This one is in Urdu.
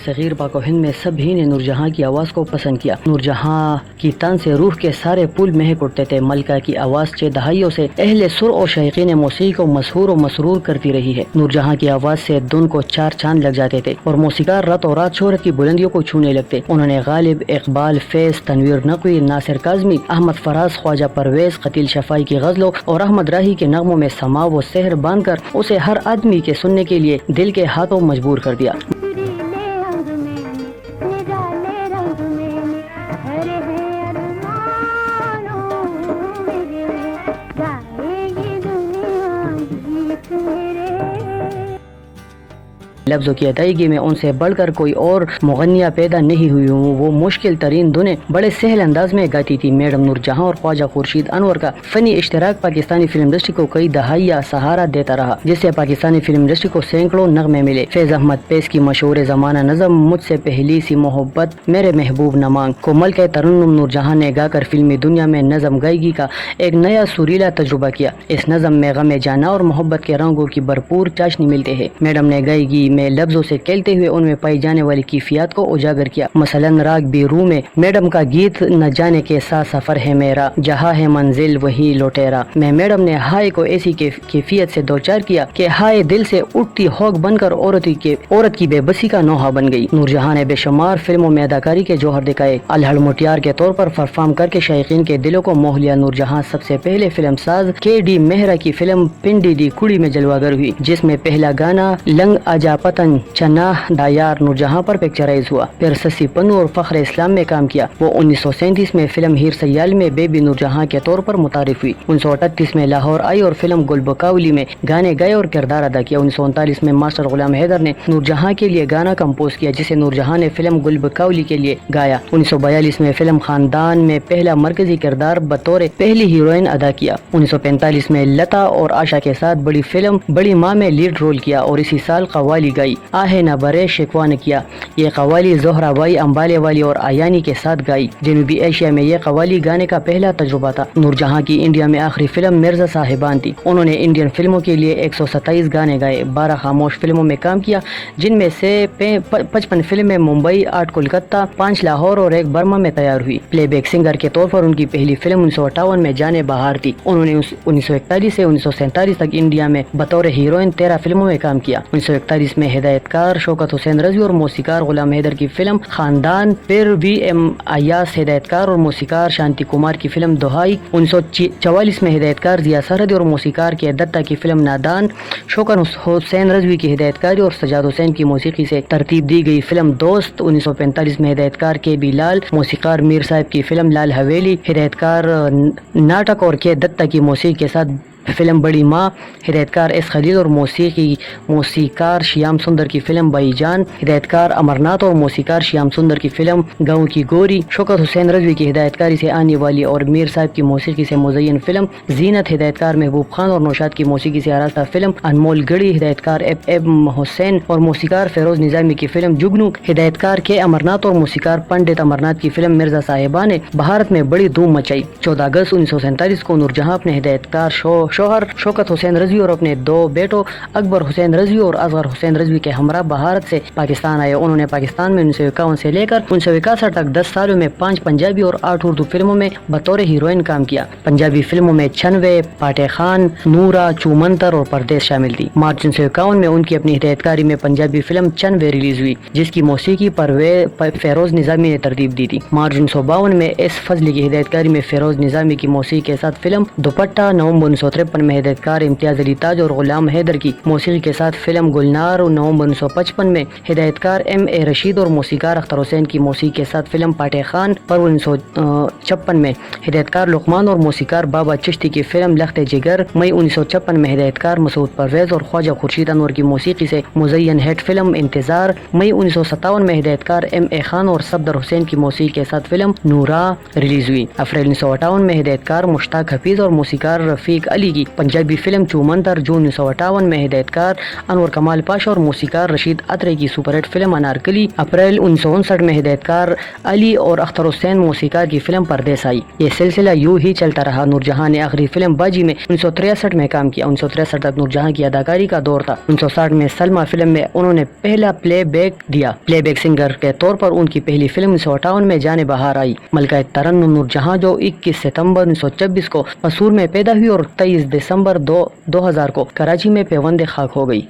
صغیر پاک و ہند میں سبھی نے نور جہاں کی آواز کو پسند کیا۔ نور جہاں کی تن سے روح کے سارے پھول مہک اٹھتے تھے۔ ملکہ کی آواز 6 دہائیوں سے اہل سر اور شائقین موسیقی کو مسحور و مسرور کرتی رہی ہے۔ نور جہاں کی آواز سے دن کو 4 چاند لگ جاتے تھے اور موسیقار راتوں رات شہرت کی بلندیوں کو چھونے لگتے۔ انہوں نے غالب، اقبال، فیض، تنویر نقوی، ناصر کاظمی، احمد فراز، خواجہ پرویز، قتیل شفائی کی غزلوں اور احمد راہی کے نغموں میں سما و سحر باندھ کر اسے ہر آدمی کے سننے کے لیے دل کے ہاتھوں مجبور کر دیا۔ لفظوں کی ادائیگی میں ان سے بڑھ کر کوئی اور مغنیہ پیدا نہیں ہوئی ہوں۔ وہ مشکل ترین دنیں بڑے سہل انداز میں گاتی تھی۔ میڈم نور جہاں اور خواجہ خورشید انور کا فنی اشتراک پاکستانی فلم انڈسٹری کو کئی دہائیاں سہارا دیتا رہا، جس سے پاکستانی فلم انڈسٹری کو سینکڑوں نغمے ملے۔ فیض احمد پیس کی مشہور زمانہ نظم مجھ سے پہلی سی محبت میرے محبوب نہ مانگ کو ملکہ ترنم نور جہاں نے گا کر فلمی دنیا میں نظم گائیگی کا ایک نیا سریلا تجربہ کیا۔ اس نظم میں غم جانا اور محبت کے رنگوں کی بھرپور چاشنی ملتے ہیں۔ میڈم نے گائیگی میں لفظوں سے کھیلتے ہوئے ان میں پائی جانے والی کیفیات کو اجاگر کیا۔ مثلاً راگ بی رو میں میڈم کا گیت نہ جانے کیسا سفر ہے میرا، جہاں ہے منزل وہی لوٹیرا میں میڈم نے ہائے کو ایسی کیفیت سے دوچار کیا کہ ہائے دل سے اٹھتی ہوک بن کر عورت کی بے بسی کا نوحہ بن گئی۔ نور جہاں نے بے شمار فلموں میں اداکاری کے جوہر دکھائے۔ الہڑ مٹیار کے طور پر پرفارم کر کے شائقین کے دلوں کو موہ لیا۔ نور جہاں سب سے پہلے فلم ساز کے ڈی مہرا کی فلم پنڈی دی کڑی میں جلوہ گر ہوئی، جس میں پہلا گانا لنگ آجا پتن چنا دایار نور جہاں پر پکچرائز ہوا۔ پھر سسی پنو اور فخر اسلام میں کام کیا۔ وہ 1937 میں فلم ہیر سیال میں بیبی نور جہاں کے طور پر متعارف ہوئی۔ 1938 میں لاہور آئی اور فلم گل بکاولی میں گانے گائے اور کردار ادا کیا۔ 1939 میں ماسٹر غلام حیدر نے نور جہاں کے لیے گانا کمپوز کیا، جسے نور جہاں نے فلم گل بکاولی کے لیے گایا۔ 1942 میں فلم خاندان میں پہلا مرکزی کردار بطور پہلی ہیروئن ادا کیا۔ 1945 میں لتا اور آشا کے ساتھ بڑی فلم بڑی ماں میں لیڈ رول کیا اور اسی سال قوالی گائی۔ آہے نہ برے شکوہ نہ کیا، یہ قوالی زہرا بائی امبالے والی اور آیانی کے ساتھ گائی۔ جنوبی ایشیا میں یہ قوالی گانے کا پہلا تجربہ تھا۔ نور جہاں کی انڈیا میں آخری فلم مرزا صاحبان تھی۔ انہوں نے انڈین فلموں کے لیے 127 گانے گائے، 12 خاموش فلموں میں کام کیا، جن میں سے 55 فلمیں ممبئی، 8 کولکتہ، 5 لاہور اور 1 برما میں تیار ہوئی۔ پلے بیک سنگر کے طور پر ان کی پہلی فلم 1958 میں جانے بہار تھی۔ انہوں نے 1941 سے 1947 تک انڈیا میں بطور ہیروئن 13 فلموں میں کام کیا۔ 1941 میں ہدایت کار شوکت حسین رضوی اور موسیقار غلام حیدر کی فلم خاندان، پھر وی ایم ایاس ہدایت کار اور موسیقار شانتی کمار کی فلم دہائی۔ 1944 میں ہدایت کار ضیاء سرحدی اور موسیقار کے دتا کی فلم نادان، شوکت حسین رضوی کی ہدایت کاری اور سجاد حسین کی موسیقی سے ترتیب دی گئی فلم دوست۔ 1945 میں ہدایت کار کے بی لال، موسیقار میر صاحب کی فلم لال حویلی، ہدایت کار ناٹک اور کے دتا کی موسیقی کے ساتھ فلم بڑی ماں، ہدایت کار ایس خلیل اور موسیقار شیام سندر کی فلم بائی جان، ہدایت کار امرناتھ اور موسیقار شیام سندر کی فلم گاؤں کی گوری، شوکت حسین رضوی کی ہدایت کاری سے آنے والی اور میر صاحب کی موسیقی سے مزین فلم زینت، ہدایت کار محبوب خان اور نوشاد کی موسیقی سے آراستہ فلم انمول گڑی، ہدایت کار ایم حسین اور موسیقار فیروز نظامی کی فلم جگنو، ہدایت کار کے امرناتھ اور موسیقار پنڈت امرناتھ کی فلم مرزا صاحبان نے بھارت میں بڑی دھوم مچائی۔ 14 اگست 1947 کو نور جہاں اپنے ہدایت کار شوہر شوکت حسین رضوی اور اپنے 2 بیٹوں اکبر حسین رضوی اور اصغر حسین رضوی کے ہمراہ بھارت سے پاکستان آئے۔ انہوں نے پاکستان میں 1951 سے لے کر 1961 تک 10 سالوں میں 5 پنجابی اور 8 اردو فلموں میں بطور ہیروئن کام کیا۔ پنجابی فلموں میں چھنوے، پاٹے خان، نورا، چومنتر اور پردیس شامل تھی۔ مارچ 1951 میں ان کی اپنی ہدایت کاری میں پنجابی فلم چھنوے ریلیز ہوئی، جس کی موسیقی فیروز نظامی نے ترتیب دی تھی۔ مارچ 1952 میں ایس فضلی کی ہدایت کاری میں فیروز نظامی کی موسیقی کے ساتھ فلم دوپٹہ، نومبر 1953 میں ہدایت کار امتیاز علی تاج اور غلام حیدر کی موسیقی کے ساتھ فلم گلنار، نومبر 1955 میں ہدایت کار ایم اے رشید اور موسیقار اختر حسین کی موسیقی کے ساتھ فلم پاٹے خان، فروری 1956 میں ہدایت کار لقمان اور موسیقار بابا چشتی کی فلم لخت جگر، مئی 1956 میں ہدایت کار مسعود پرویز اور خواجہ خورشید انور کی موسیقی سے مزین ہٹ فلم انتظار، مئی 1957 میں ہدایت کار ایم اے خان اور صفدر حسین کی موسیقی کے ساتھ فلم نورا ریلیز ہوئی۔ اپریل 1958 میں ہدایت کار مشتاق حفیظ اور موسیقار رفیق علی کی پنجابی فلم چومندر جو 1958 میں ہدایت کار انور کمال پاشا اور موسیقار رشید اترے کی super hit film Anarkali, April 1959 میں ہدایت کار علی اور اختر حسین موسیقار کی فلم پردیس آئی۔ یہ سلسلہ یوں ہی چلتا رہا۔ نور جہاں نے آخری فلم باجی میں 1963 میں کام کیا۔ 1963 تک نور جہاں کی اداکاری کا دور تھا۔ 1960 میں سلما فلم میں انہوں نے پہلا پلے بیک دیا۔ پلے بیک سنگر کے طور پر ان کی پہلی فلم 1958 میں جانے بہار آئی۔ ملکہ ترنم نور جہاں جو 21 ستمبر 1926 کو قصور میں پیدا ہوئی اور 23 دسمبر 2000 کو کراچی میں پیوند خاک ہو گئی۔